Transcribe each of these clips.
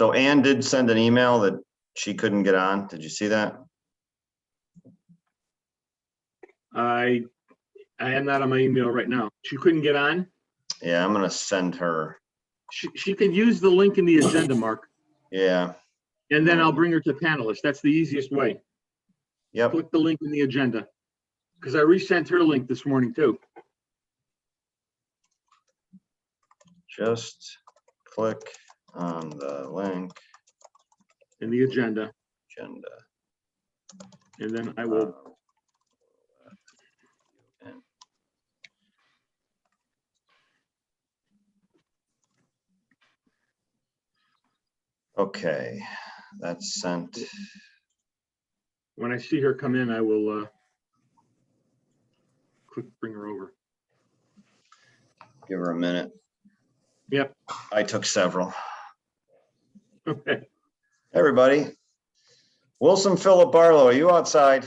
So Ann did send an email that she couldn't get on. Did you see that? I am not on my email right now. She couldn't get on. Yeah, I'm gonna send her. She could use the link in the agenda, Mark, Yeah. and then I'll bring her to panelists. That's the easiest way. Yep. Click the link in the agenda, because I resent her link this morning too. Just click on the link In the agenda, agenda. and then I will. Okay, that's sent. When I see her come in, I will click bring her over. Give her a minute. Yep. I took several. Okay. Everybody. Wilson Philip Barlow, are you outside?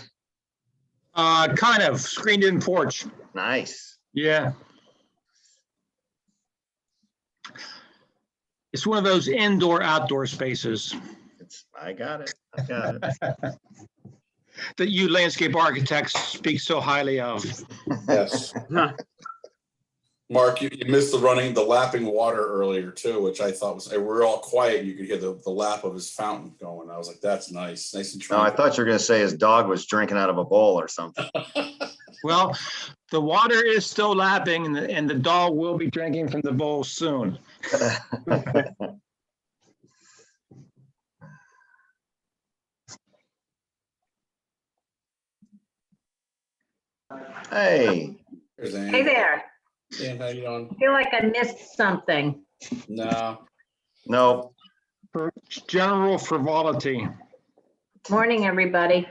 Kind of screened in porch. Nice. Yeah. It's one of those indoor-outdoor spaces I got it. I got it. that you landscape architects speak so highly of. Yes. Mark, you missed the lapping water earlier too, which I thought was, we're all quiet. You could hear the lap of his fountain going. I was like, that's nice. Nice and No, I tranquil. thought you were going to say his dog was drinking out of a bowl or something. Well, the water is still lapping and the dog will be drinking from the bowl soon. Hey. There's Ann. Hey there. Ann, how you doing? I feel like I missed something. No. No. For general frivolity. Morning, everybody.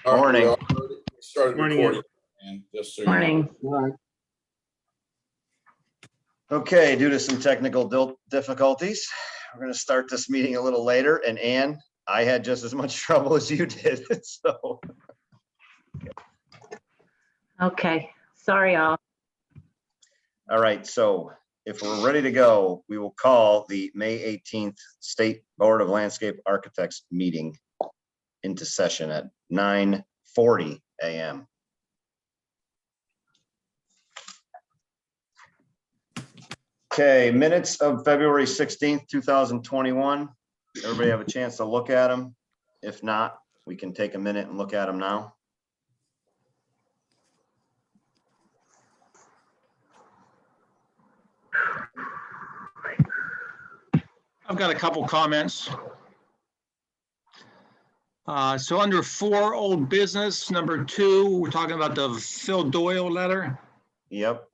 All right, Morning. we already started Morning, recording. And just so you know. Morning. Okay, due to some technical difficulties, we're going to start this meeting a little later. And Ann, I had just as much trouble as you did. So. Okay, sorry all. All right, so if we're ready to go, we will call the May 18th State Board of Landscape Architects meeting into session at 9:40 a.m. Okay, minutes of February 16th, 2021. Everybody have a chance to look at them? If not, we can take a minute and look at them now. I've got a couple comments. So under 4, old business, number 2, we're talking about the Phil Doyle letter. Yep.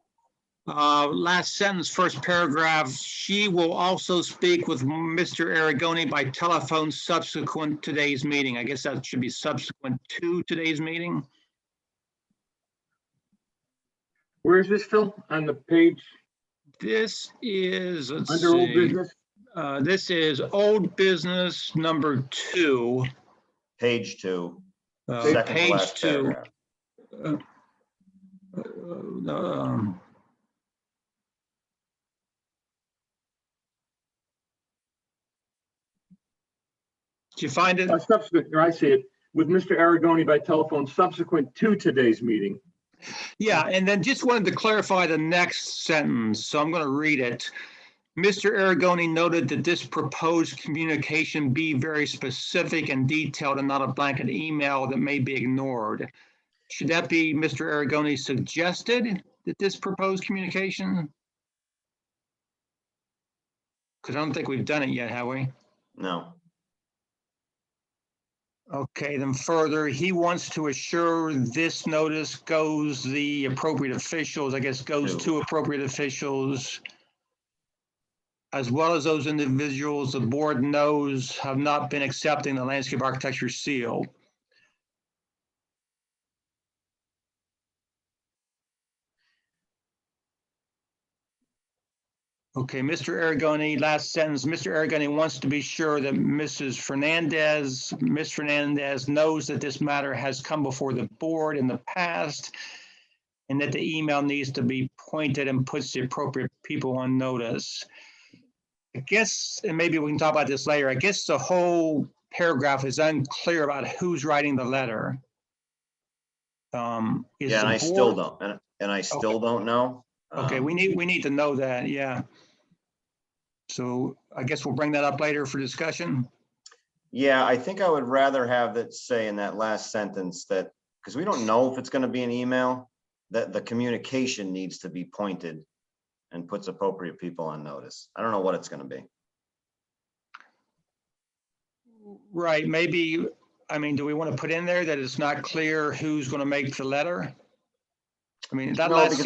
Last sentence, first paragraph, she will also speak with Mr. Aragoni by telephone subsequent to today's meeting. I guess that should be subsequent to today's meeting. Where is this, Phil? On the page This is, let's under old see. business? This is old business number 2. Page 2. Page Second to last 2. paragraph. Did you find it? Subsequent, or I see it, with Mr. Aragoni by telephone subsequent to today's meeting. Yeah, and then just wanted to clarify the next sentence, so I'm going to read it. Mr. Aragoni noted that this proposed communication be very specific and detailed and not a blanket email that may be ignored. Should that be Mr. Aragoni suggested that this proposed communication? Because I don't think we've done it yet, have we? No. Okay, then further, he wants to assure this notice goes the appropriate officials, I guess goes to appropriate officials, as well as those individuals the board knows have not been accepting the landscape architecture seal. Okay, Mr. Aragoni, last sentence, Mr. Aragoni wants to be sure that Ms. Fernandez knows that this matter has come before the board in the past and that the email needs to be pointed and puts the appropriate people on notice. I guess, and maybe we can talk about this later, I guess the whole paragraph is unclear about who's writing the letter. Is Yeah, and the I still board- don't, and I still don't know. Okay, we need to know that, yeah. So I guess we'll bring that up later for discussion. Yeah, I think I would rather have that say in that last sentence that, because we don't know if it's going to be an email, that the communication needs to be pointed and puts appropriate people on notice. I don't know what it's going to be. Right, maybe, I mean, do we want to put in there that it's not clear who's going to make the letter? I mean, that No, last because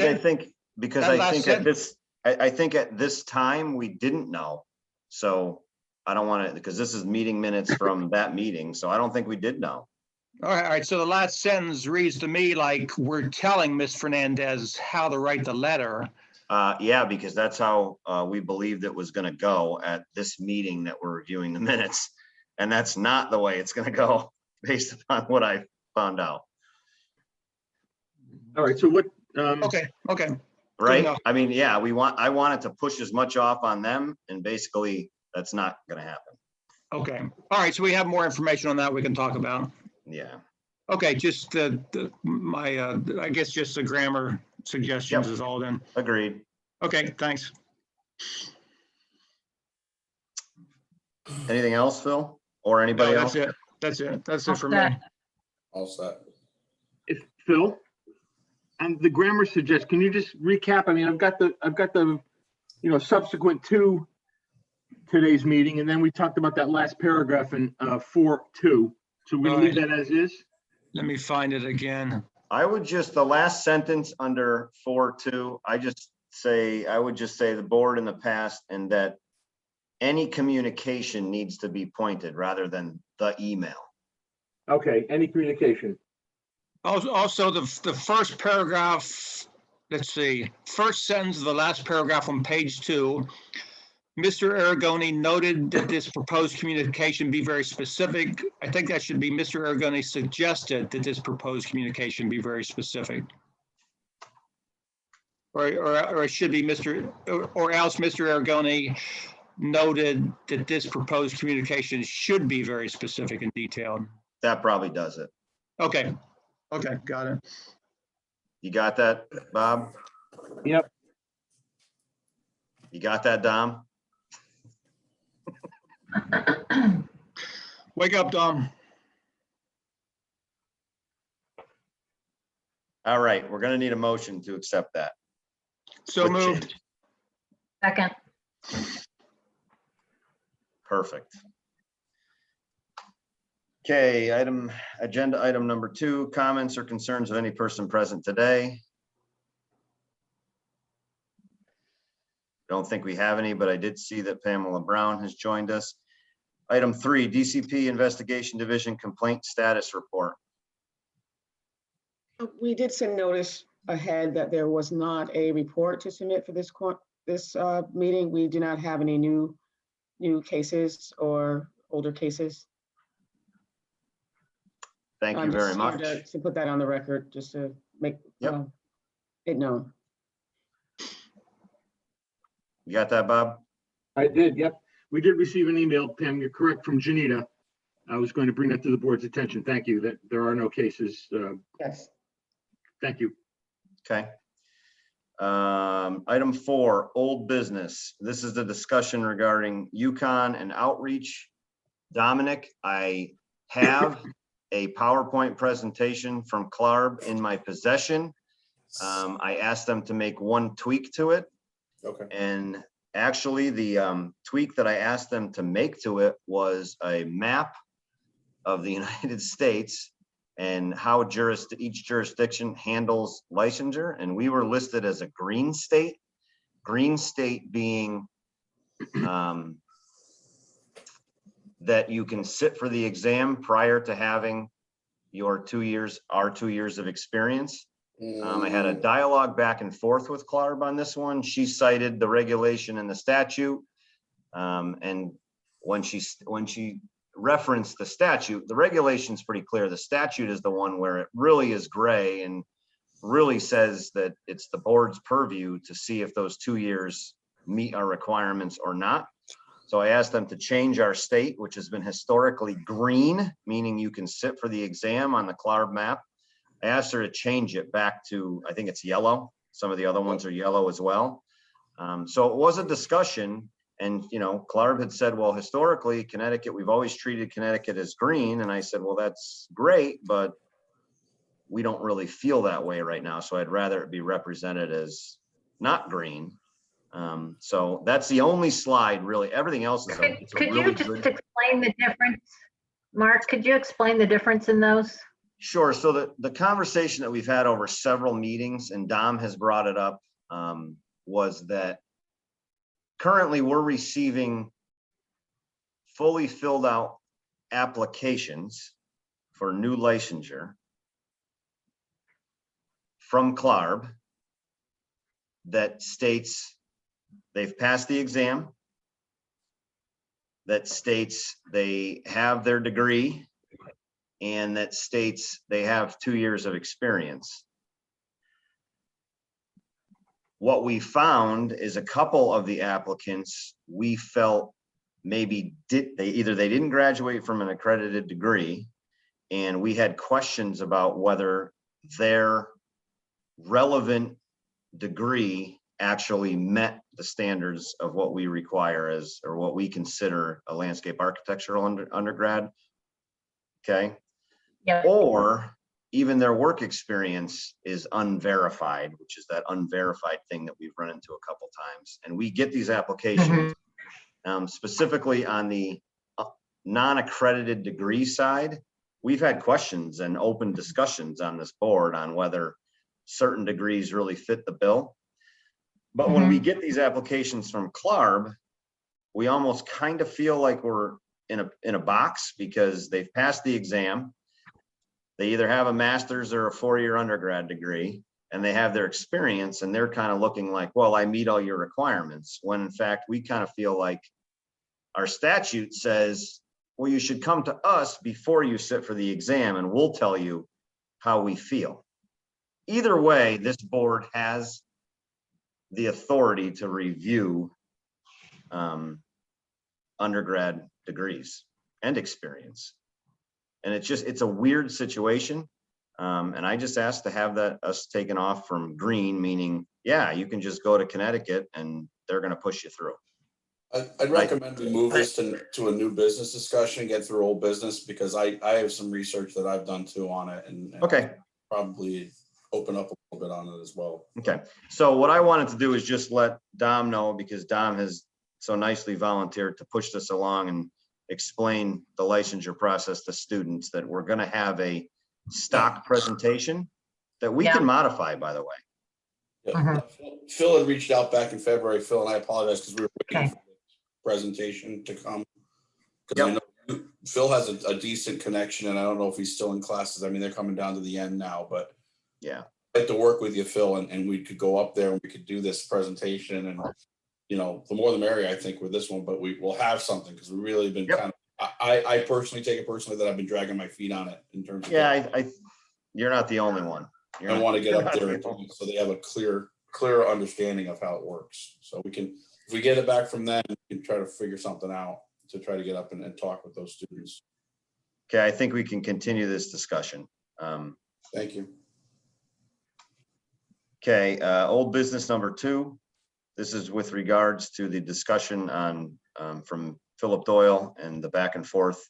sentence, I think at this time, we didn't know. So I don't want to, because this is meeting minutes from that meeting, so I don't think we did know. all right, so the last sentence reads to me like we're telling Ms. Fernandez how to write the letter. Yeah, because that's how we believed it was going to go at this meeting that we're reviewing the minutes. And that's not the way it's going to go based upon what I found out. All right, so what, Okay, Right? enough. I mean, yeah, I wanted to push as much off on them, and basically that's not going to happen. okay. All right, so we have more information on that we can talk about. Yeah. Okay, just I guess just the grammar suggestions Yep. is all then. Agreed. Okay, thanks. Anything else, Phil? Or anybody No, else? That's it for me. All set. if Phil, and the grammar suggests, can you just recap? I mean, I've got the, subsequent to today's meeting, and then we talked about that last paragraph in 4.2. So we All leave right. that as is? Let me find it again. I would just, the last sentence under 4.2, I would just say the board in the past, and that any communication needs to be pointed rather than the email. Okay, any communication. Also, the first paragraph, let's see, first sentence of the last paragraph on page 2, Mr. Aragoni noted that this proposed communication be very specific. I think that should be Mr. Aragoni suggested that this proposed communication be very specific. Or it should be or else Mr. Aragoni noted that this proposed communication should be very specific and detailed. That probably does it. Okay, got it. You got that, Bob? Yep. You got that, Dom? Wake up, Dom. All right, we're gonna need a motion to accept that. So with moved. change. Second, Perfect. Okay, agenda item number 2, comments or concerns of any person present today. Don't think we have any, but I did see that Pamela Brown has joined us. Item 3, DCP Investigation Division Complaint Status Report. We did send notice ahead that there was not a report to submit for this meeting. We do not have any new cases or older cases. Thank you very Just much. to put that on the record, just to make Yep. it known. You got that, Bob? I did, yep. We did receive an email, Pam, you're correct, from Janita. I was going to bring that to the board's attention. Thank you, that there are no cases. Yes. Thank you. Okay. Item 4, old business. This is the discussion regarding Yukon and outreach. Dominic, I have a PowerPoint presentation from Clarb in my possession. I asked them to make one tweak to it. Okay. And actually the tweak that I asked them to make to it was a map of the United States and how each jurisdiction handles licensure. And we were listed as a green state being that you can sit for the exam prior to having our 2 years of experience. I had a dialogue back and forth with Clarb on this one. She cited the regulation and the statute. And when she referenced the statute, the regulation's pretty clear. The statute is the one where it really is gray and really says that it's the board's purview to see if those 2 years meet our requirements or not. So I asked them to change our state, which has been historically green, meaning you can sit for the exam on the CLARB map. I asked her to change it back to, I think it's yellow. Some of the other ones are yellow as well. So it was a discussion, and CLARB had said, well, historically Connecticut, we've always treated Connecticut as green. And I said, well, that's great, but we don't really feel that way right now. So I'd rather it be represented as not green. So that's the only slide, really. Everything else is it's a Could really you just good. explain the difference? Mark, could you explain the difference in those? Sure. So the conversation that we've had over several meetings, and Dom has brought it up, was that currently we're receiving fully filled out applications for new licensure from CLARB that states they've passed the exam, that states they have their degree, and that states they have 2 years of experience. What we found is a couple of the applicants, we felt maybe they didn't graduate from an accredited degree, and we had questions about whether their relevant degree actually met the standards of what we require as, or what we consider a landscape architectural undergrad. Okay. Yeah. Or even their work experience is unverified, which is that unverified thing that we've run into a couple times. And we get these applications specifically on the non-accredited degree side. We've had questions and open discussions on this board on whether certain degrees really fit the bill. But when we get these applications from CLARB, we almost kind of feel like we're in a box, because they've passed the exam. They either have a master's or a 4-year undergrad degree, and they have their experience, and they're kind of looking like, well, I meet all your requirements. When in fact, we kind of feel like our statute says, well, you should come to us before you sit for the exam, and we'll tell you how we feel. Either way, this board has the authority to review undergrad degrees and experience. And it's a weird situation. And I just asked to have us taken off from green, meaning, yeah, you can just go to Connecticut and they're going to push you through. I'd recommend we move this to a new business discussion, get through old business, because I have some research that I've done too on it, and Okay. probably open up a little bit on it as well. Okay. So what I wanted to do is just let Dom know, because Dom has so nicely volunteered to push this along and explain the licensure process to students, that we're going to have a stock presentation that we can modify, by the way. Yeah. Phil had reached out back in February. Phil, and I apologize because we were waiting for the presentation to come. Because I know Phil has a decent connection, and I don't know if he's still in classes. I mean, they're coming down to the end now, but yeah, I'd like to work with you, Phil, and we could go up there and we could do this presentation, and the more the merrier, I think, with this one. But we will have something, because we really been kind of. I personally take it personally that I've been dragging my feet on it in terms of. Yeah, you're not the only one. I want to get up there so they have a clear understanding of how it works. So we can, if we get it back from them, we can try to figure something out to try to get up and talk with those students. Okay, I think we can continue this discussion. Thank you. Okay, old business number 2. This is with regards to the discussion on from Philip Doyle and the back and forth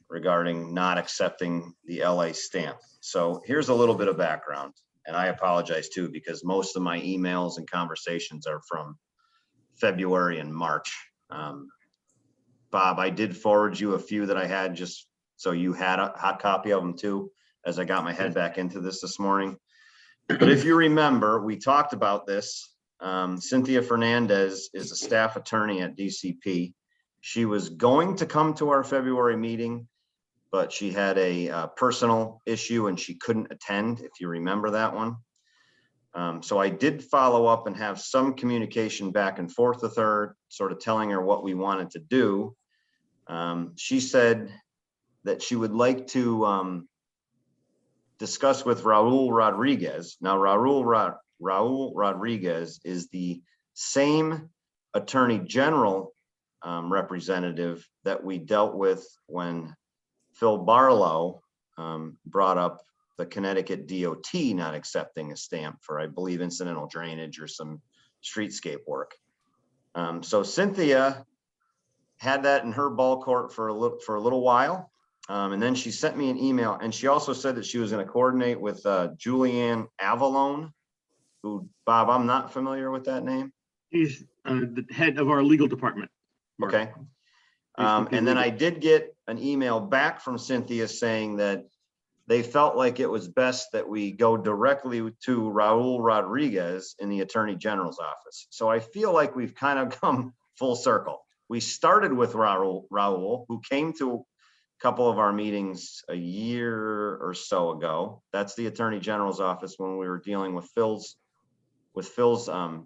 regarding not accepting the LA stamp. So here's a little bit of background, and I apologize too, because most of my emails and conversations are from February and March. Bob, I did forward you a few that I had, just so you had a hot copy of them too, as I got my head back into this morning. But if you remember, we talked about this. Cynthia Fernandez is a staff attorney at DCP. She was going to come to our February meeting, but she had a personal issue and she couldn't attend, if you remember that one. So I did follow up and have some communication back and forth with her, sort of telling her what we wanted to do. She said that she would like to discuss with Raul Rodriguez. Now, Raul Rodriguez is the same Attorney General representative that we dealt with when Phil Barlow brought up the Connecticut DOT not accepting a stamp for, I believe, incidental drainage or some streetscape work. So Cynthia had that in her ball court for a little while. And then she sent me an email, and she also said that she was going to coordinate with Julianne Avalone, who, Bob, I'm not familiar with that name. He's the head of our legal department. Mark. Okay. And then I did get an email back from Cynthia saying that they felt like it was best that we go directly to Raul Rodriguez in the Attorney General's office. So I feel like we've kind of come full circle. We started with Raul, who came to a couple of our meetings a year or so ago. That's the Attorney General's office when we were dealing with Phil's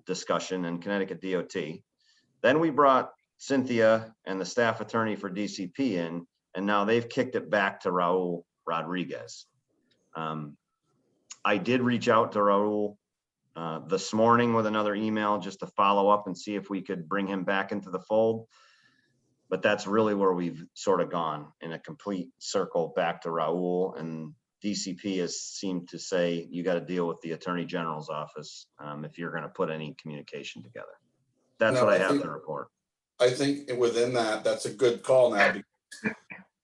discussion in Connecticut DOT. Then we brought Cynthia and the staff attorney for DCP in, and now they've kicked it back to Raul Rodriguez. I did reach out to Raul this morning with another email just to follow up and see if we could bring him back into the fold. But that's really where we've sort of gone in a complete circle back to Raul, and DCP has seemed to say you got to deal with the Attorney General's office if you're going to put any communication together. That's No, what I I have think- to report. I think within that, that's a good call now. Because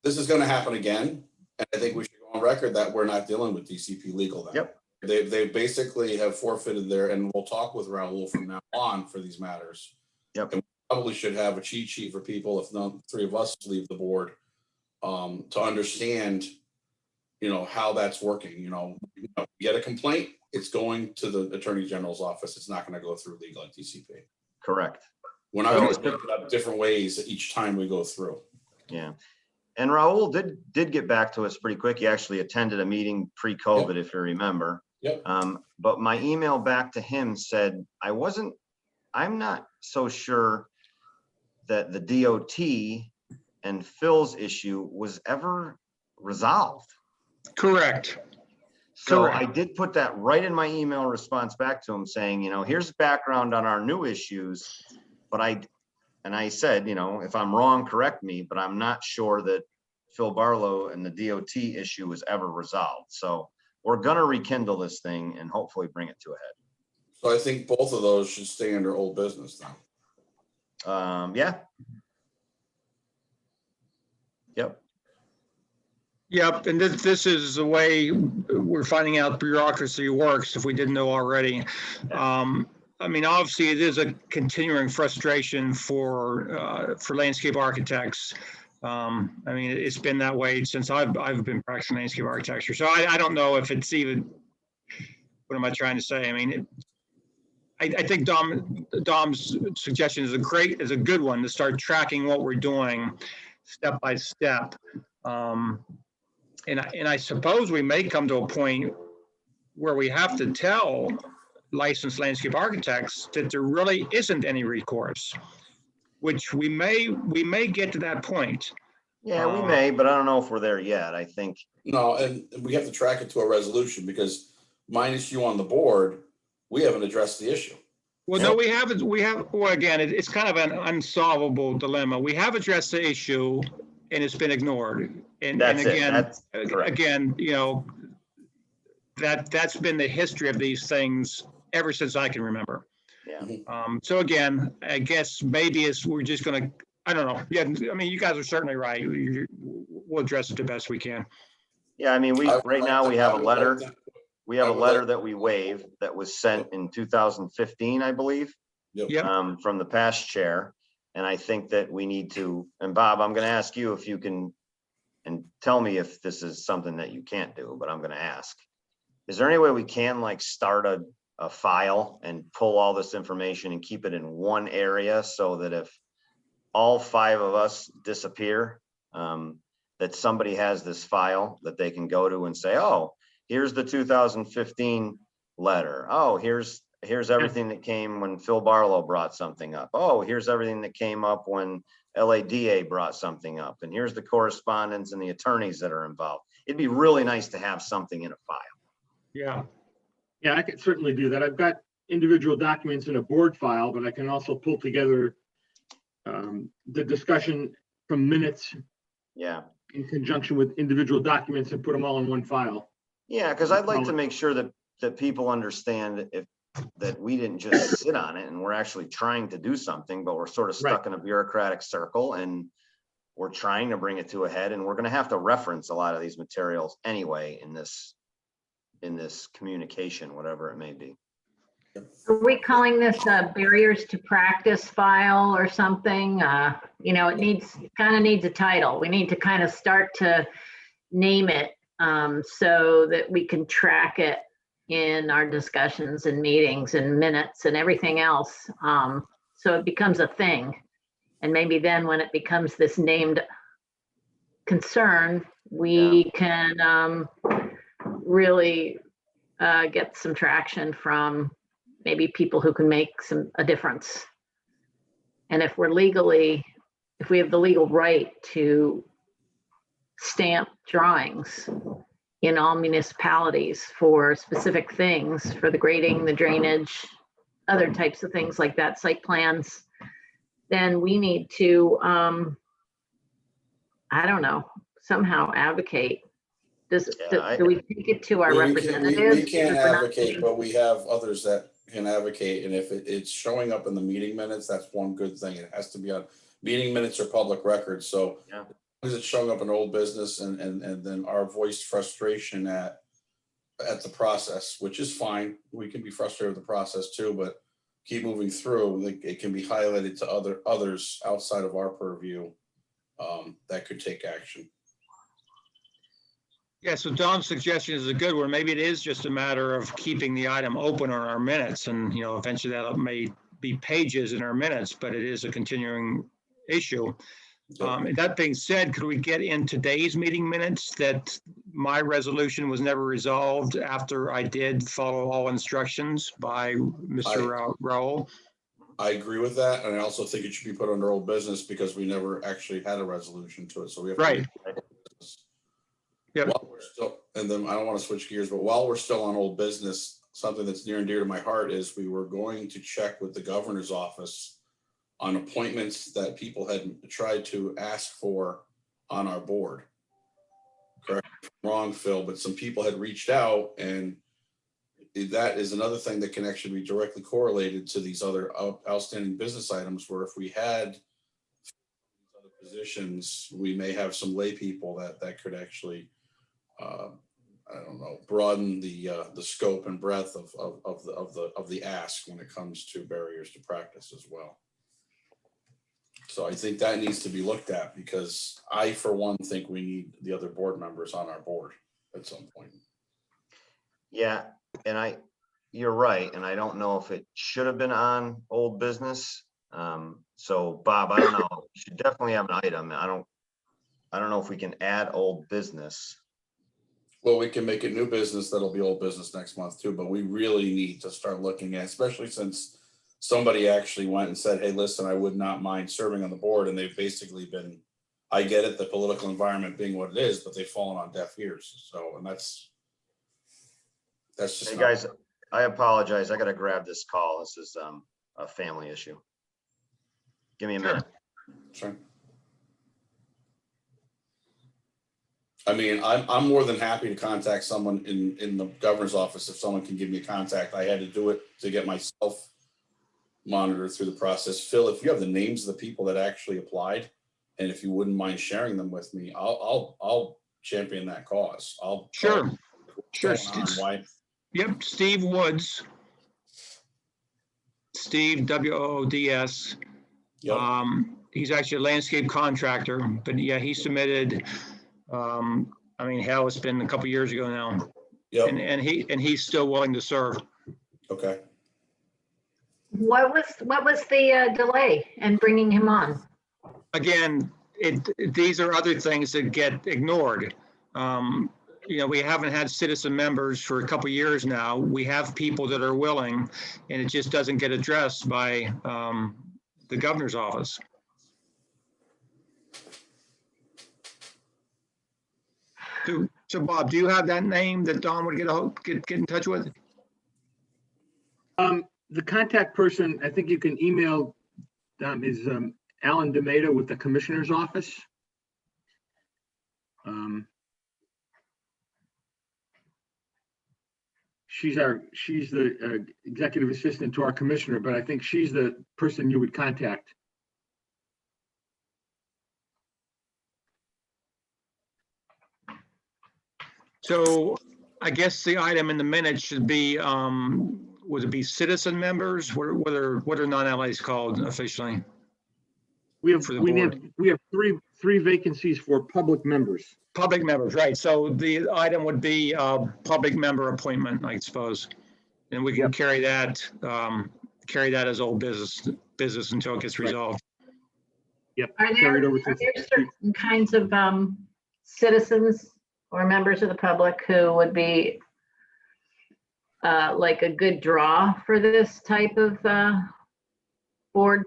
this is going to happen again. And I think we should go on record that we're not dealing with DCP legal then. Yep. They basically have forfeited their, and we'll talk with Raul from now on for these matters. Yep. And we probably should have a cheat sheet for people, if none, three of us leave the board, to understand, how that's working. You get a complaint, it's going to the Attorney General's office. It's not going to go through legal at DCP. Correct. We're not going to pick it up different ways each time we go through. Yeah. And Raul did get back to us pretty quick. He actually attended a meeting pre-COVID, if you remember. Yep. But my email back to him said, I'm not so sure that the DOT and Phil's issue was ever resolved. Correct. So Correct. I did put that right in my email response back to him saying, here's background on our new issues. But I said, if I'm wrong, correct me, but I'm not sure that Phil Barlow and the DOT issue was ever resolved. So we're going to rekindle this thing and hopefully bring it to a head. So I think both of those should stay under old business now. Yeah. Yep. Yep, and this is the way we're finding out bureaucracy works, if we didn't know already. Obviously, it is a continuing frustration for landscape architects. It's been that way since I've been practicing landscape architecture. So I don't know if it's even, what am I trying to say? I think Dom's suggestion is a good one, to start tracking what we're doing step by step. And I suppose we may come to a point where we have to tell licensed landscape architects that there really isn't any recourse, which we may get to that point. Yeah, we may, but I don't know if we're there yet. I think. No, and we have to track it to a resolution, because minus you on the board, we haven't addressed the issue. Well, no, we haven't. Well, again, it's kind of an unsolvable dilemma. We have addressed the issue and it's been ignored. And again, that's been the history of these things ever since I can remember. Yeah. So again, I guess maybe we're just going to, I don't know. Yeah, you guys are certainly right. We'll address it the best we can. Yeah, right now we have a letter. We have a letter that we waived that was sent in 2015, I believe, from the past chair. And I think that we need to, and Bob, I'm going to ask you if you can, and tell me if this is something that you can't do, but I'm going to ask. Is there any way we can start a file and pull all this information and keep it in one area, so that if all 5 of us disappear, that somebody has this file that they can go to and say, oh, here's the 2015 letter. Oh, here's everything that came when Phil Barlow brought something up. Oh, here's everything that came up when LADA brought something up. And here's the correspondence and the attorneys that are involved. It'd be really nice to have something in a file. Yeah. Yeah, I could certainly do that. I've got individual documents in a board file, but I can also pull together the discussion from minutes Yeah. in conjunction with individual documents and put them all in one file. Yeah, because I'd like to make sure that people understand that we didn't just sit on it and we're actually trying to do something, but we're sort of stuck in a bureaucratic circle and we're trying to bring it to a head, and we're going to have to reference a lot of these materials anyway in this communication, whatever it may be. Are we calling this a barriers to practice file or something? It kind of needs a title. We need to kind of start to name it so that we can track it in our discussions and meetings and minutes and everything else. So it becomes a thing. And maybe then when it becomes this named concern, we can really get some traction from maybe people who can make a difference. And if we have the legal right to stamp drawings in all municipalities for specific things, for the grading, the drainage, other types of things like that, site plans, then we need to, somehow advocate. Do we take it to our representatives? We can't advocate, but we have others that can advocate. And if it's showing up in the meeting minutes, that's one good thing. It has to be on meeting minutes or public records. So Yeah. as it's showing up in old business and then our voiced frustration at the process, which is fine. We can be frustrated with the process too, but keep moving through. It can be highlighted to others outside of our purview that could take action. Yeah, so Don's suggestion is a good one. Maybe it is just a matter of keeping the item open on our minutes, and eventually that may be pages in our minutes, but it is a continuing issue. And that being said, could we get in today's meeting minutes that my resolution was never resolved after I did follow all instructions by Mr. Raoul? I agree with that, and I also think it should be put under old business because we never actually had a resolution to it. So we have Right. Yep. While we're still, and then I don't want to switch gears, but while we're still on old business, something that's near and dear to my heart is we were going to check with the governor's office on appointments that people had tried to ask for on our board. Correct me if I'm wrong, Phil, but some people had reached out, and that is another thing that can actually be directly correlated to these other outstanding business items, where if we had other positions, we may have some lay people that could actually broaden the scope and breadth of the ask when it comes to barriers to practice as well. So I think that needs to be looked at, because I, for one, think we need the other board members on our board at some point. Yeah, and you're right, and I don't know if it should have been on old business. So Bob, I don't know. You should definitely have an item. I don't know if we can add old business. Well, we can make it new business. That'll be old business next month too, but we really need to start looking at, especially since somebody actually went and said, hey, listen, I would not mind serving on the board. And they've basically been, I get it, the political environment being what it is, but they've fallen on deaf ears. So, and that's just. Hey guys, I apologize. I got to grab this call. This is a family issue. Give me a minute. Sure. I mean, I'm more than happy to contact someone in the governor's office if someone can give me a contact. I had to do it to get myself monitored through the process. Phil, if you have the names of the people that actually applied, and if you wouldn't mind sharing them with me, I'll champion that cause. Sure. Why? Yep, Steve Woods. Steve, W-O-O-D-S. Yep. He's actually a landscape contractor, but yeah, he submitted, it's been a couple years ago now. Yep. And he's still willing to serve. Okay. What was the delay in bringing him on? Again, these are other things that get ignored. We haven't had citizen members for a couple years now. We have people that are willing, and it just doesn't get addressed by the governor's office. So Bob, do you have that name that Don would get in touch with? The contact person, I think you can email is Alan Demeta with the Commissioner's Office. She's the executive assistant to our commissioner, but I think she's the person you would contact. So I guess the item in the minutes should be, would it be citizen members? What are non-LAs called officially? We have For the board. we have three vacancies for public members. Public members, right. So the item would be public member appointment, I suppose. And we can Yep. carry that as old business until it gets resolved. Yep. Are Carried there, over are to there certain kinds of citizens or members of the public who would be like a good draw for this type of board?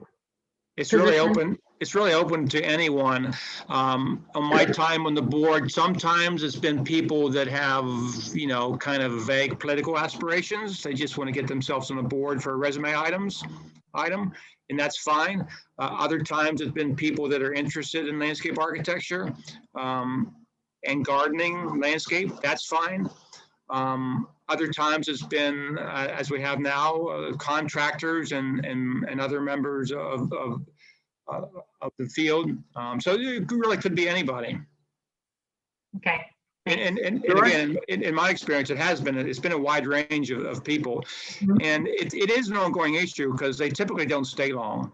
It's really Position? open. It's really open to anyone. On my time on the board, sometimes it's been people that have, kind of vague political aspirations. They just want to get themselves on a board for a resume item, and that's fine. Other times it's been people that are interested in landscape architecture and gardening landscape. That's fine. Other times it's been, as we have now, contractors and other members of the field. So it really could be anybody. Okay. And again, in my experience, it's been a wide range of people. Mhm. And it is an ongoing issue because they typically don't stay long.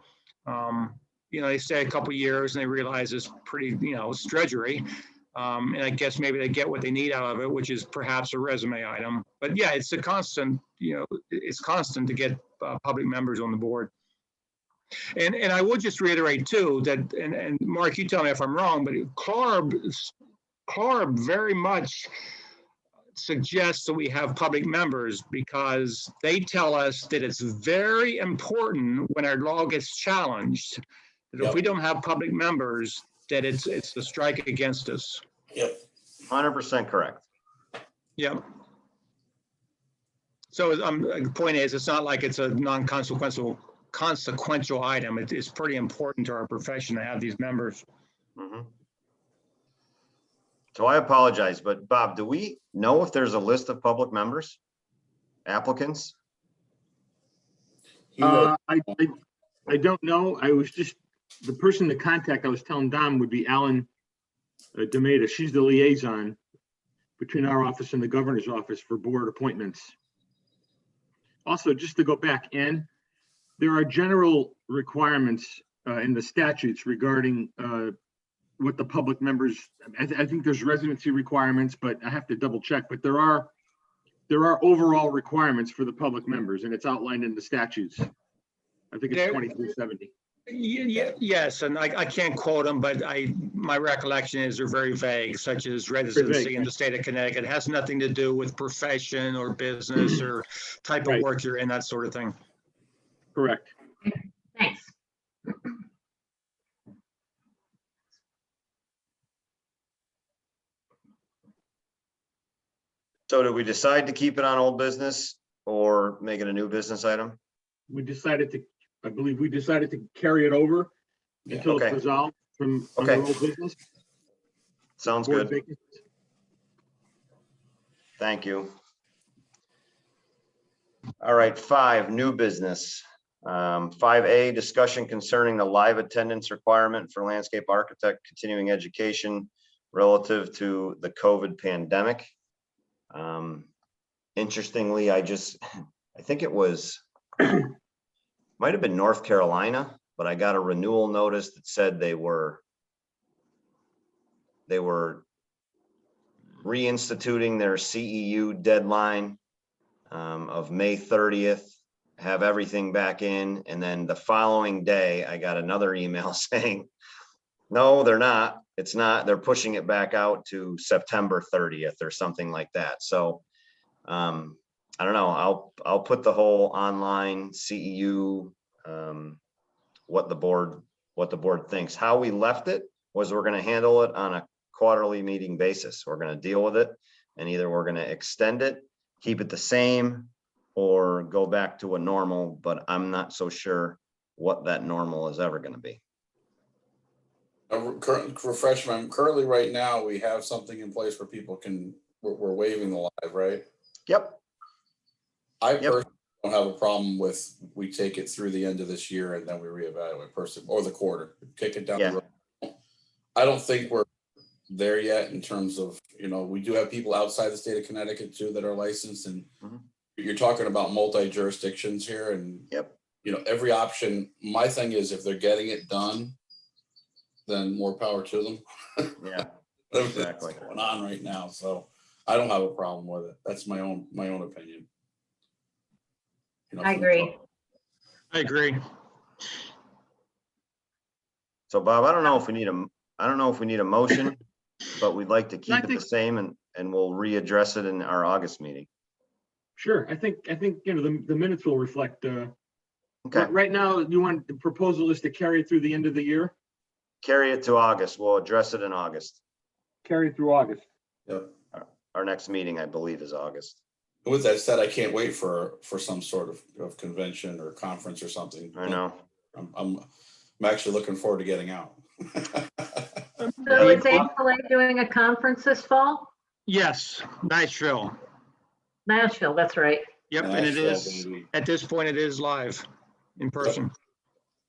They stay a couple years and they realize it's pretty, it's drudgery. And I guess maybe they get what they need out of it, which is perhaps a resume item. But yeah, it's a constant, it's constant to get public members on the board. And I would just reiterate too that, and Mark, you tell me if I'm wrong, but CLARB very much suggests that we have public members because they tell us that it's very important when our law gets challenged, that if we don't have public members, that it's a strike against us. Yep. 100% correct. Yep. So the point is, it's not like it's a consequential item. It's pretty important to our profession to have these members. Mhm. So I apologize, but Bob, do we know if there's a list of public members, applicants? I don't know. I was just, the person to contact, I was telling Don, would be Alan Demeta. She's the liaison between our office and the governor's office for board appointments. Also, just to go back in, there are general requirements in the statutes regarding what the public members, I think there's residency requirements, but I have to double check, but there are overall requirements for the public members and it's outlined in the statutes. I think it's 2370. Yes, and I can't quote them, but my recollection is they're very vague, such as residency in the state of Connecticut. It has nothing to do with profession or business or type of work you're in, that sort of thing. Correct. Thanks. So did we decide to keep it on old business or make it a new business item? I believe we decided to carry it over until Okay. it's resolved from Okay. under old business. Sounds Board good. vacancies. Thank you. All right, 5, new business. 5A, discussion concerning the live attendance requirement for landscape architect continuing education relative to the COVID pandemic. Interestingly, I think it was, might have been North Carolina, but I got a renewal notice that said they were reinstituting their CEU deadline of May 30th, have everything back in. And then the following day, I got another email saying, no, they're not. It's not. They're pushing it back out to September 30th or something like that. So I don't know. I'll put the whole online CEU, what the board thinks. How we left it was we're going to handle it on a quarterly meeting basis. We're going to deal with it, and either we're going to extend it, keep it the same, or go back to a normal, but I'm not so sure what that normal is ever going to be. Currently, right now, we have something in place where people we're waiving the live, right? Yep, I Yep. personally don't have a problem with, we take it through the end of this year and then we reevaluate or the quarter, kick it down the Yeah. road. I don't think we're there yet in terms of, we do have people outside the state of Connecticut too that are licensed, and Mhm. you're talking about multi-jurisdictions here, and yep, every option. My thing is, if they're getting it done, then more power to them. yeah, That's exactly. what's going on right now, so I don't have a problem with it. That's my own opinion. I agree. I agree. So Bob, I don't know if we need a motion, but we'd like to keep it the think- same and we'll readdress it in our August meeting. Sure, I think, the minutes will reflect, Okay, right now, the proposal is to carry it through the end of the year, carry it to August. We'll address it in August. carry it through August. Yep. Our next meeting, I believe, is August. With that said, I can't wait for some sort of convention or conference or something. I know. I'm actually looking forward to getting out. So is AAA doing a conference this fall? Yes, Nashville. Nashville, that's right. Yep, and it Nashville, is, baby. at this point, it is live in person.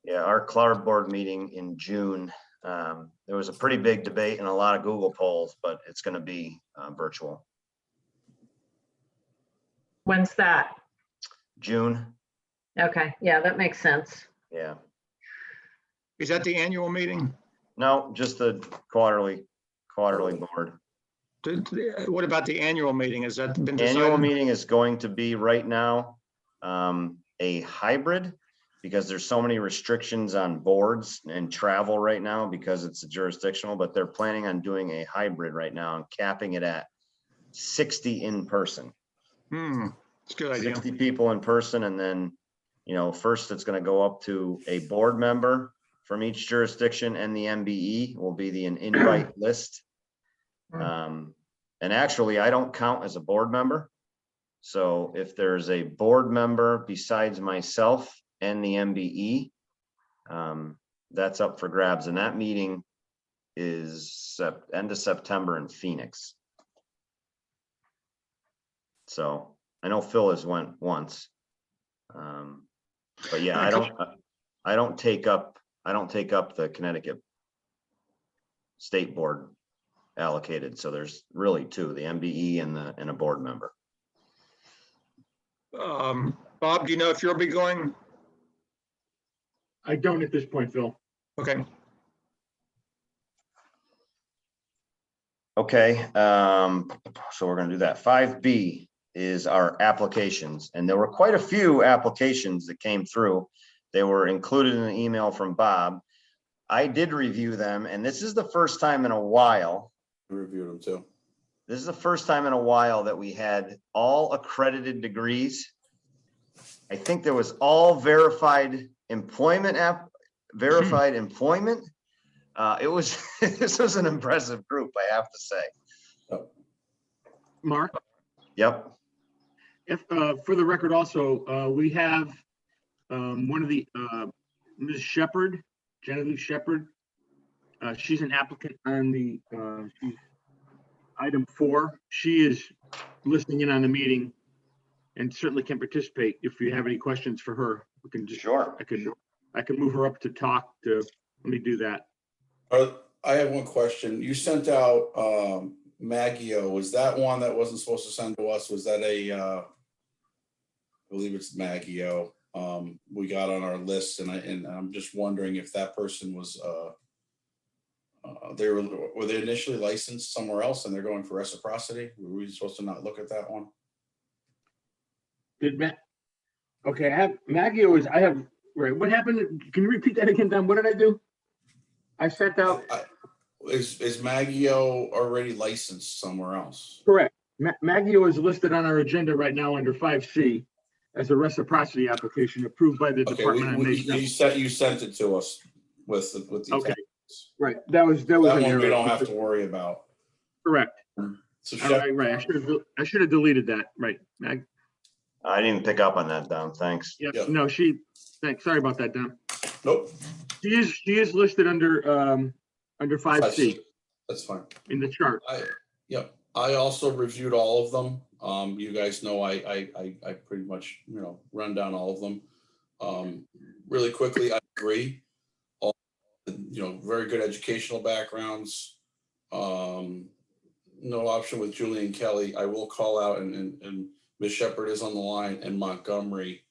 Yeah, our CLAR board meeting in June, there was a pretty big debate and a lot of Google polls, but it's going to be virtual. When's that? June, Okay, yeah, that makes sense. yeah. Is that the annual meeting? No, just the quarterly board. What about the annual meeting? Has that been Annual decided? meeting is going to be right now a hybrid, because there's so many restrictions on boards and travel right now because it's a jurisdictional, but they're planning on doing a hybrid right now and capping it at 60 in person. It's a good idea. 60 people in person, and then, first it's going to go up to a board member from each jurisdiction, and the MBE will be the invite list. And actually, I don't count as a board member. So if there's a board member besides myself and the MBE, that's up for grabs. And that meeting is end of September in Phoenix. So I know Phil has went once. But yeah, I don't take up the Connecticut State Board allocated. So there's really two, the MBE and a board member. Bob, do you know if you'll be going? I don't at this point, Phil. Okay. Okay, so we're gonna do that. 5B is our applications, and there were quite a few applications that came through. They were included in an email from Bob. I did review them, and this is the first time in a while. I reviewed them too. This is the first time in a while that we had all accredited degrees. I think there was all verified employment employment. This was an impressive group, I have to say. Mark, Yep. if, for the record also, we have one of the, Ms. Shepherd, Genevieve Shepherd. She's an applicant on the, she's item 4. She is listening in on the meeting and certainly can participate. If you have any questions for her, we can just, Sure. I can move her up to talk to, let me do that. I have one question. You sent out Maggio. Was that one that wasn't supposed to send to us? Was that I believe it's Maggio. We got on our list, and I'm just wondering if that person was were they initially licensed somewhere else and they're going for reciprocity? Were we supposed to not look at that one? Okay, I have Maggio right. What happened? Can you repeat that again, Don? What did I do? I sent out. Is Maggio already licensed somewhere else? Correct. Maggio is listed on our agenda right now under 5C as a reciprocity application approved by the Okay, department. on May 7th. you sent it to us with the. Okay. Right. That was That an one error. we don't have to worry about. Correct. So All right. Right. I should have deleted that. Right. I didn't pick up on that, Don. Thanks. Yeah. Yeah. No, thanks. Sorry about that, Don. Nope. She is listed under under 5C That's fine. in the chart. Yep, I also reviewed all of them. You guys know I pretty much, run down all of them. Really quickly, I agree. All, very good educational backgrounds. No option with Julie and Kelly. I will call out, and Ms. Shepherd is on the line, and Montgomery.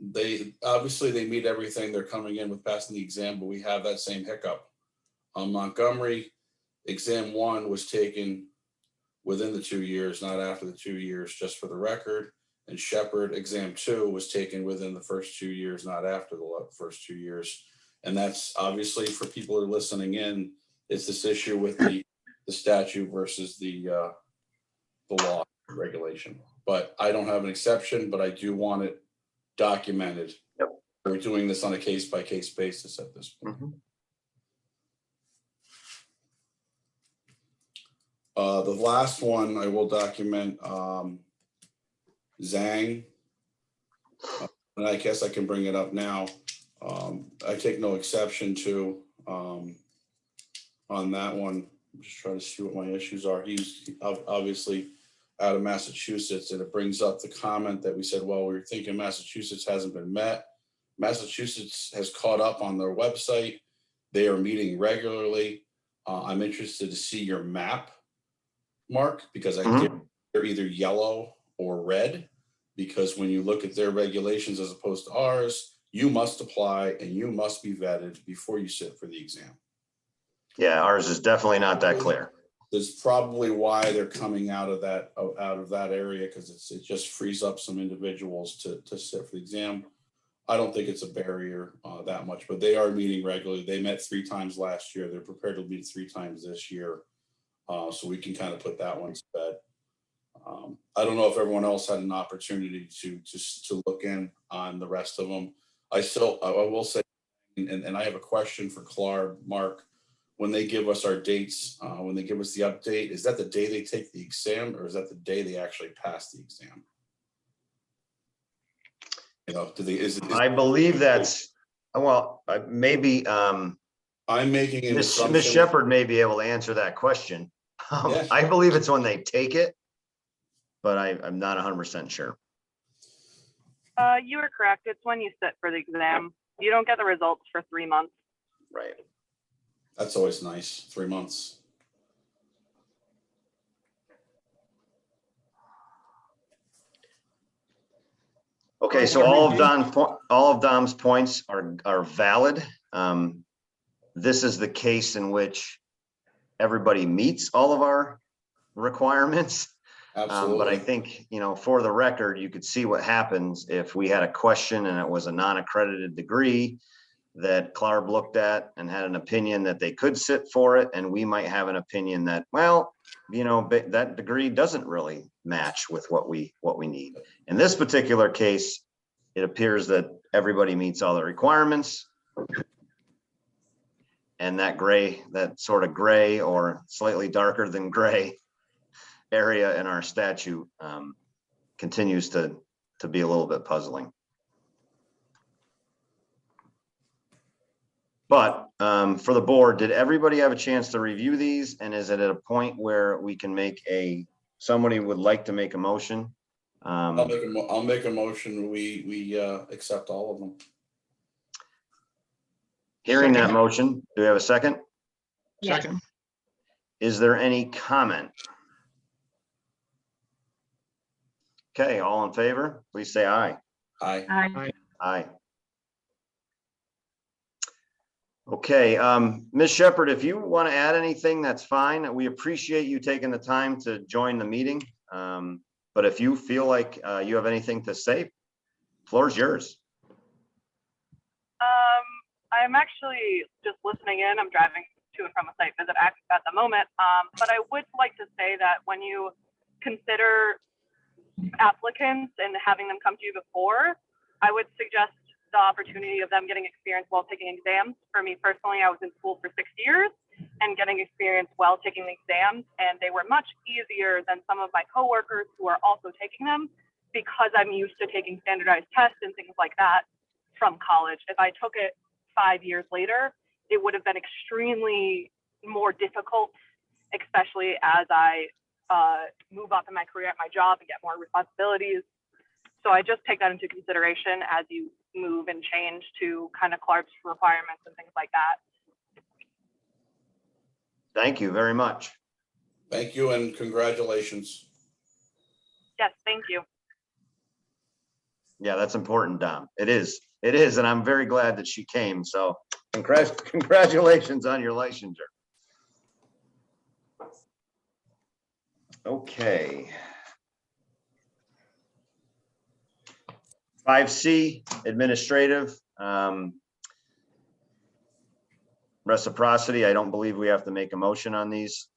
They obviously they meet everything. They're coming in with passing the exam, but we have that same hiccup. Montgomery, exam 1 was taken within the 2 years, not after the 2 years, just for the record. And Shepherd, exam 2 was taken within the first 2 years, not after the first 2 years. And that's obviously for people who are listening in, it's this issue with the statute versus the law regulation. But I don't have an exception, but I do want it documented. Yep. We're doing this on a case-by-case basis at this point. Mhm. The last one I will document, Zhang. And I guess I can bring it up now. I take no exception to on that one. I'm just trying to see what my issues are. He's obviously out of Massachusetts, and it brings up the comment that we said, well, we were thinking Massachusetts hasn't been met. Massachusetts has caught up on their website. They are meeting regularly. I'm interested to see your map, Mark, because I think they're either yellow or red, because when you look at their regulations as opposed to ours, you must apply and you must be vetted before you sit for the exam. Yeah, ours is definitely not that clear. That's probably why they're coming out of that area, because it just frees up some individuals to sit for the exam. I don't think it's a barrier that much, but they are meeting regularly. They met 3 times last year. They're prepared to meet 3 times this year. So we can kind of put that one to bed. I don't know if everyone else had an opportunity to look in on the rest of them. I will say, and I have a question for Clark, Mark, when they give us our dates, when they give us the update, is that the day they take the exam, or is that the day they actually pass the exam? I believe that's, well, maybe I'm making an assumption. Ms. Shepherd may be able to answer that question. Yeah. I believe it's when they take it, but I'm not 100% sure. You are correct. It's when you sit for the exam. You don't get the results for 3 months. Right. That's always nice. 3 months. Okay, so all of Dom's points are valid. This is the case in which everybody meets all of our requirements. Absolutely. But I think, for the record, you could see what happens if we had a question and it was a non-accredited degree that Clark looked at and had an opinion that they could sit for it, and we might have an opinion that, well, that degree doesn't really match with what we need. In this particular case, it appears that everybody meets all the requirements, and that sort of gray or slightly darker than gray area in our statute continues to be a little bit puzzling. But for the board, did everybody have a chance to review these? And is it at a point where we can somebody would like to make a motion? I'll make a motion. We accept all of them. Hearing that motion, do we have a second? Yes. Second. Is there any comment? Okay, all in favor, please say aye. Aye. Aye. Aye. Okay, Ms. Shepherd, if you want to add anything, that's fine. We appreciate you taking the time to join the meeting. But if you feel like you have anything to say, floor's yours. I'm actually just listening in. I'm driving to and from a site visit at the moment. But I would like to say that when you consider applicants and having them come to you before, I would suggest the opportunity of them getting experience while taking exams. For me personally, I was in school for 6 years and getting experience while taking the exams, and they were much easier than some of my coworkers who are also taking them, because I'm used to taking standardized tests and things like that from college. If I took it 5 years later, it would have been extremely more difficult, especially as I move up in my career at my job and get more responsibilities. So I just take that into consideration as you move and change to kind of CLARP's requirements and things like that. Thank you very much. Thank you and congratulations. Yes, thank you. Yeah, that's important, Dom. It is. It is. And I'm very glad that she came. So congratulations on your licensure. Okay. 5C, administrative. Reciprocity, I don't believe we have to make a motion on these.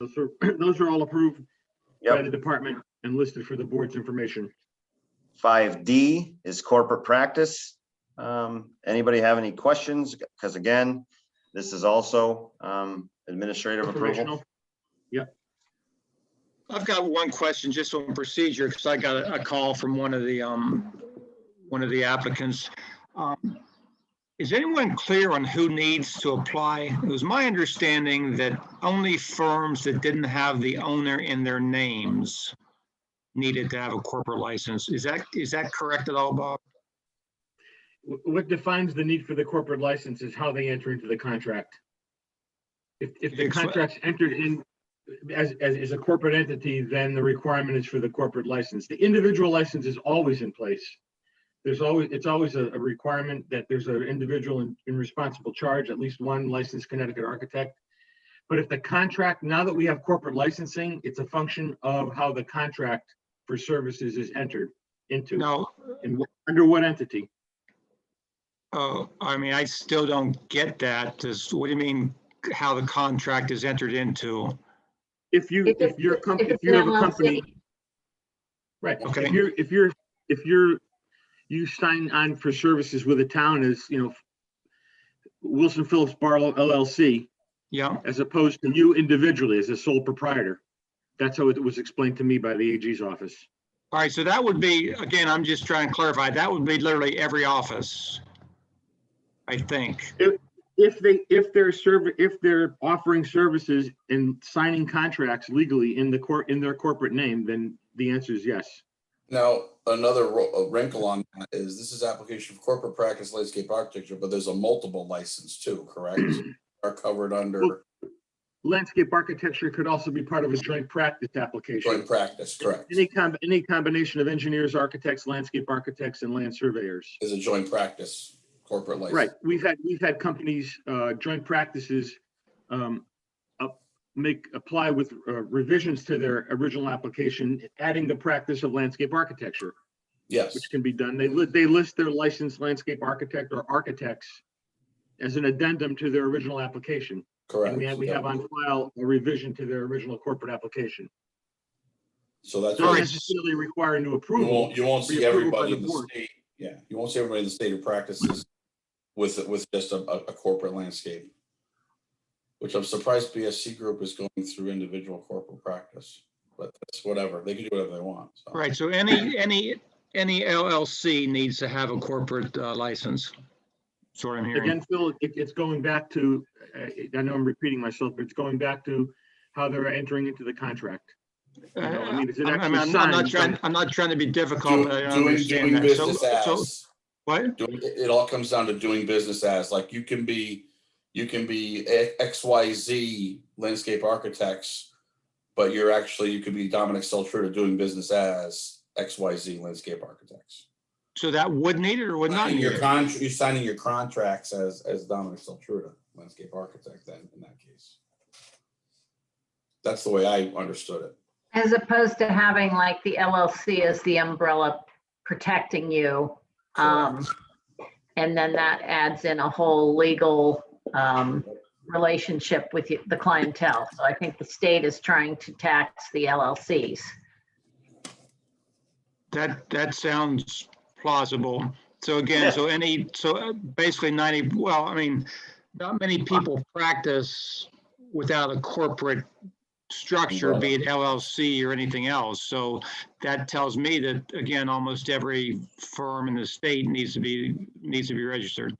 Those are all approved by Yep. the department and listed for the board's information. 5D is corporate practice. Anybody have any questions? Because again, this is also administrative approval. Informational. I've got one question just on procedure, because I got a call from one of the applicants. Is anyone clear on who needs to apply? It was my understanding that only firms that didn't have the owner in their names needed to have a corporate license. Is that correct at all, Bob? What defines the need for the corporate license is how they enter into the contract. If the contract's entered in as a corporate entity, then the requirement is for the corporate license. The individual license is always in place. It's always a requirement that there's an individual in responsible charge, at least one licensed Connecticut architect. But if the contract, now that we have corporate licensing, it's a function of how the contract for services is entered into. No. And under what entity? Oh, I mean, I still don't get that. What do you mean, how the contract is entered into? If you have a company, right? Okay. If you sign on for services with a town as, Wilson Phillips Barlow LLC, Yeah. as opposed to you individually as a sole proprietor. That's how it was explained to me by the AG's office. All right. So that would be, again, I'm just trying to clarify, that would be literally every office, I think. If they're offering services and signing contracts legally in their corporate name, then the answer is yes. Now, another wrinkle on that is this is application for corporate practice landscape architecture, but there's a multiple license too, correct? Are covered under Landscape architecture could also be part of a joint practice application. joint practice, correct? Any combination of engineers, architects, landscape architects, and land surveyors. Is a joint practice corporate license. Right. We've had companies, joint practices, apply with revisions to their original application, adding the practice of landscape architecture, Yes, which can be done. They list their licensed landscape architect or architects as an addendum to their original application. correct. And we have on file a revision to their original corporate application. So that's Don't why necessarily require new approval. you won't see Pre-approval by everybody the in the board. state. Yeah, you won't see everybody in the state who practices with just a corporate landscape. Which I'm surprised BSC Group is going through individual corporate practice, but that's whatever. They can do whatever they want. So. Right. So any LLC needs to have a corporate license. That's what I'm hearing. Again, Phil, it's going back to, I know I'm repeating myself, but it's going back to how they're entering into the contract. Is it actually signed? I'm not trying to be difficult, but I Doing understand that. business So as. what? It all comes down to doing business as, like you can be XYZ landscape architects, but you could be Dominic Seltruda doing business as XYZ landscape architects. So that would need it or would not need it? You're signing your contracts as Dominic Seltruda, landscape architect then in that case. That's the way I understood it. As opposed to having like the LLC as the umbrella protecting you. And then that adds in a whole legal relationship with the clientele. So I think the state is trying to tax the LLCs. That sounds plausible. So again, Yeah. so basically not many people practice without a corporate structure, be it LLC or anything else. So that tells me that, again, almost every firm in the state needs to be registered.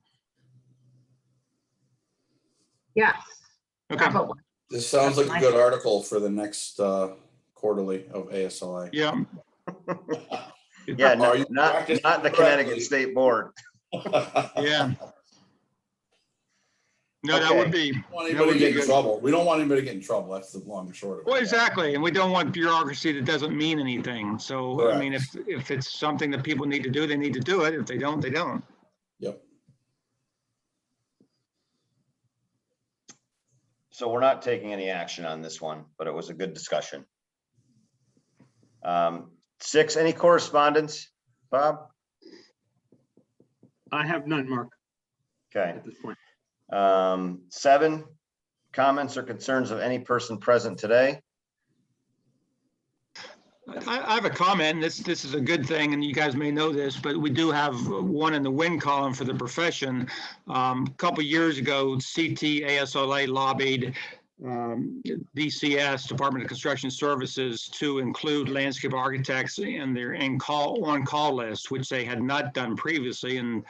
Yes, Okay, probably. This sounds like That's a good article for the next quarterly of ASLA. yeah. Yeah, Are you not practicing the correctly? Connecticut State Board. Yeah. No, that would Okay. be, We don't want that anybody would to be get in good. trouble. We don't want anybody to get in trouble. That's the long and short of it. Well, exactly, and we don't want bureaucracy that doesn't mean anything. So, I mean, Correct. if it's something that people need to do, they need to do it. If they don't, they don't. Yep. So we're not taking any action on this one, but it was a good discussion. 6, any correspondence, Bob? I have none, Mark, Okay. at this point. 7, comments or concerns of any person present today? I have a comment. This is a good thing, and you guys may know this, but we do have one in the win column for the profession. A couple years ago, CT ASLA lobbied DCS, Department of Construction Services, to include landscape architects in their on-call list, which they had not done previously, and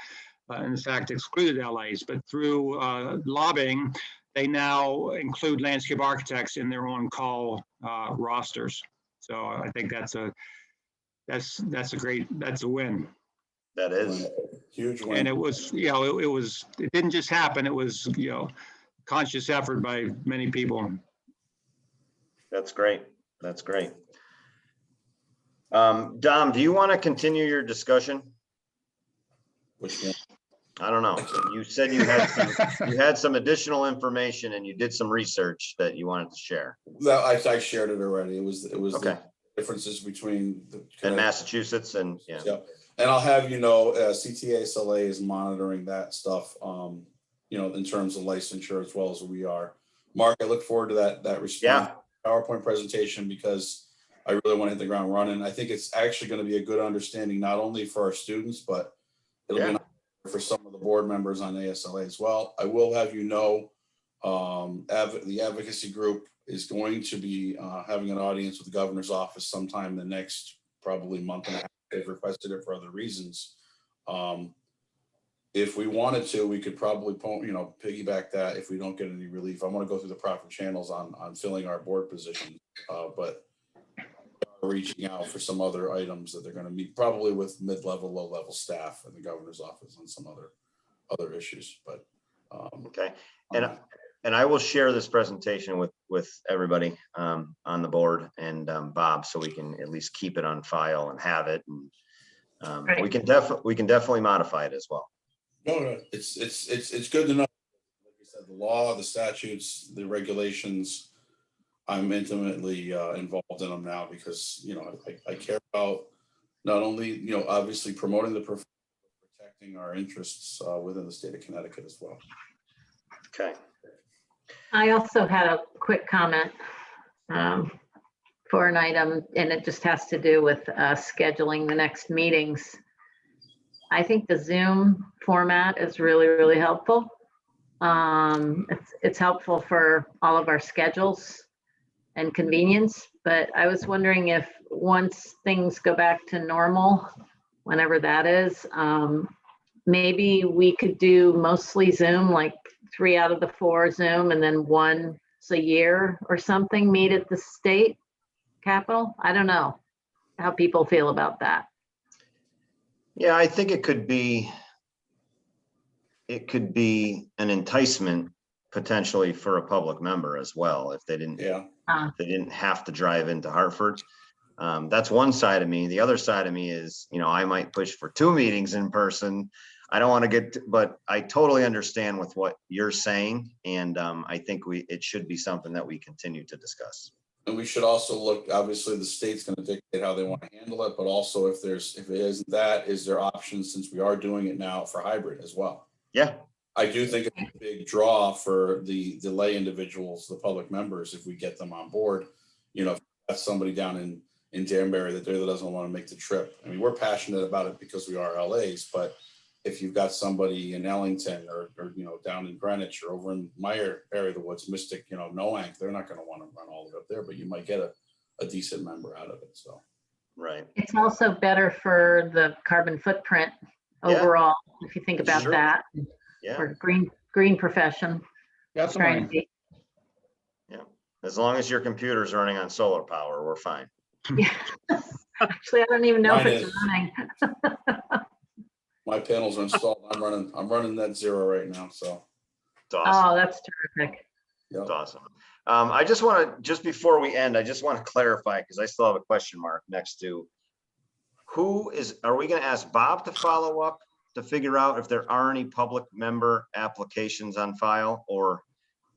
in fact excluded LAs. But through lobbying, they now include landscape architects in their on-call rosters. So I think that's a win. That is, Huge And win. it was, it didn't just happen. It was, conscious effort by many people. that's great. That's great. Dom, do you want to continue your discussion? Which one? I don't know. You said you had some additional information and you did some research that you wanted to share. That I shared it already. It was Okay. the differences between the And Massachusetts and yeah. Yep. And I'll have you know, CTASLA is monitoring that stuff, in terms of licensure as well as we are. Mark, I look forward to that response PowerPoint presentation because I really want to hit the ground running. I think it's actually going to be a good understanding, not only for our students, but it'll be an for some of the board members on ASLA as well. I will have you know, the advocacy group is going to be having an audience with the governor's office sometime in the next probably month and a half. They've requested it for other reasons. If we wanted to, we could probably piggyback that if we don't get any relief. I want to go through the proper channels on filling our board position, but reaching out for some other items that they're going to meet probably with mid-level, low-level staff in the governor's office on some other issues. But okay, and I will share this presentation with everybody on the board and Bob, so we can at least keep it on file and have it. And we can definitely modify it as well. No, it's good to know. Like you said, the law, the statutes, the regulations. I'm intimately involved in them now because I care about not only obviously promoting the profession, but protecting our interests within the state of Connecticut as well. Okay. I also had a quick comment for an item, and it just has to do with scheduling the next meetings. I think the Zoom format is really, really helpful. It's helpful for all of our schedules and convenience, but I was wondering if once things go back to normal, whenever that is, maybe we could do mostly Zoom, like 3 out of the 4 Zoom, and then once a year or something meet at the state capitol. I don't know how people feel about that. Yeah, I think it could be an enticement potentially for a public member as well, if they didn't have to drive into Hartford. That's one side of me. The other side of me is, I might push for 2 meetings in person. I don't want to but I totally understand with what you're saying. And I think it should be something that we continue to discuss. And we should also look, obviously the state's going to dictate how they want to handle it, but also if it isn't that, is there options, since we are doing it now, for hybrid as well? Yeah. I do think it's a big draw for the lay individuals, the public members, if we get them on board. If that's somebody down in Danbury that doesn't want to make the trip. I mean, we're passionate about it because we are LAs, but if you've got somebody in Ellington or down in Greenwich or over in my area, the Woods, Mystic, Noank, they're not going to want to run all the way up there, but you might get a decent member out of it. So, right. It's also better for the carbon footprint overall, if you think about that. Yeah. Or green profession. That's Trying to mine. be. As long as your computer's running on solar power, we're fine. Yeah. Actually, I don't even know if Mine it's is. running. My panels are installed. I'm running net zero right now, so. It's awesome. Oh, that's terrific. Yeah. It's awesome. I just want to, just before we end, I just want to clarify, because I still have a question mark next to are we going to ask Bob to follow up to figure out if there are any public member applications on file, or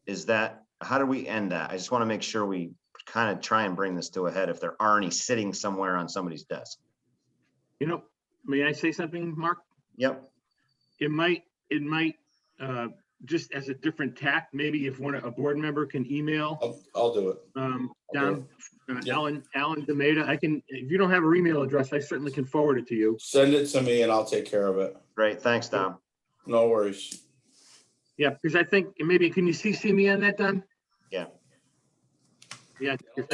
is that, how do we end that? I just want to make sure we kind of try and bring this to a head if there are any sitting somewhere on somebody's desk. You know, may I say something, Mark? Yep. It might, just as a different tack, maybe if a board member can email I'll do it. down, Yeah. Alan Demeta, if you don't have her email address, I certainly can forward it to you. Send it to me and I'll take care of it. Great. Thanks, Dom. No worries. Yeah, because I think, maybe, can you CC me on that, Don? Yeah. Yeah. 'cause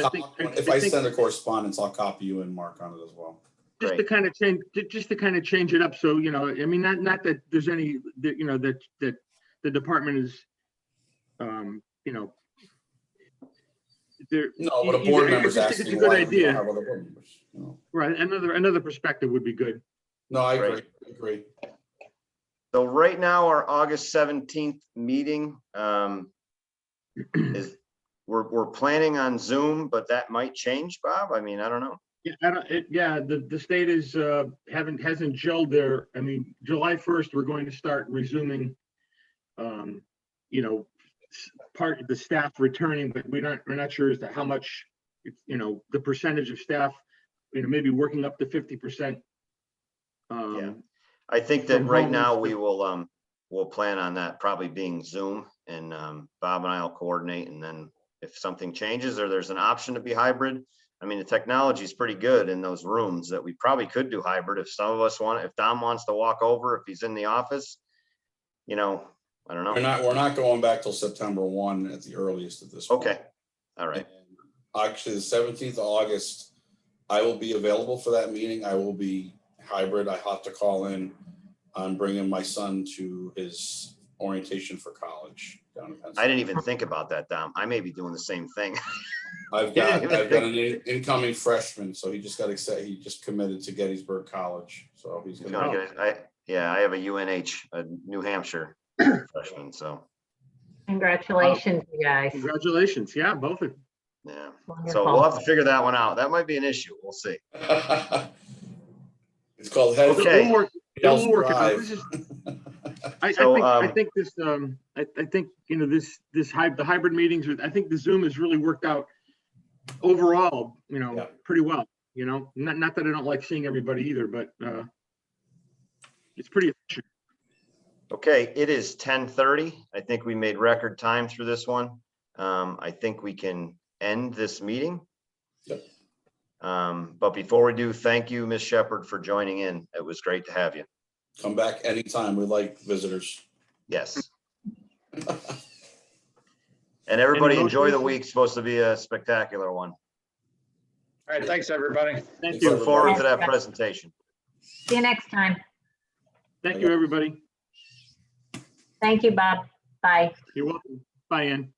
If I send a correspondence, I'll copy you and Mark on it as well. Just to Great. kind of change it up. So, I mean, not that there's any, that the department is, there. No, but a board member's I just think asking it's a good why we don't idea. have other board members. No. Right, another perspective would be good. No, I Right. agree. So right now, our August 17th meeting is, we're planning on Zoom, but that might change, Bob. I mean, I don't know. Yeah, the state is, hasn't gelled their, I mean, July 1st, we're going to start resuming, part of the staff returning, but we're not sure as to how much, the percentage of staff, maybe working up to 50%. Yeah. I think that From right home. now we'll plan on that probably being Zoom, and Bob and I will coordinate, and then if something changes or there's an option to be hybrid, I mean, the technology is pretty good in those rooms that we probably could do hybrid if some of us want, if Dom wants to walk over, if he's in the office, I don't know. We're not going back till September 1 at the earliest at this point. Okay. All right. And actually, the 17th of August, I will be available for that meeting. I will be hybrid. I have to call in. I'm bringing my son to his orientation for college down in Pennsylvania. I didn't even think about that, Dom. I may be doing the same thing. I've got an incoming freshman, so he just got accepted. He just committed to Gettysburg College, so he's He's gonna. gonna get I have a UNH, a New Hampshire freshman, so Congratulations, you guys. Congratulations. Yeah, both of you. yeah. So Wonderful. we'll have to figure that one out. That might be an issue. We'll see. It's called head. Okay. We'll work it out. This is- I think this, I think, the hybrid meetings, I think the Zoom has really worked out overall, Yeah. pretty well, not that I don't like seeing everybody either, but it's pretty efficient. Okay, it is 10:30. I think we made record time through this one. I think we can end this meeting. Yep. But before we do, thank you, Ms. Shepherd, for joining in. It was great to have you. Come back anytime. We like visitors. Yes. And everybody Any enjoy the motions? week. It's supposed to be a spectacular one. All right, thanks, everybody. Thank you. Look forward to Yes. that presentation. See you next time. Thank you, everybody. Thank you, Bob. Bye. You're welcome. Bye, Ann.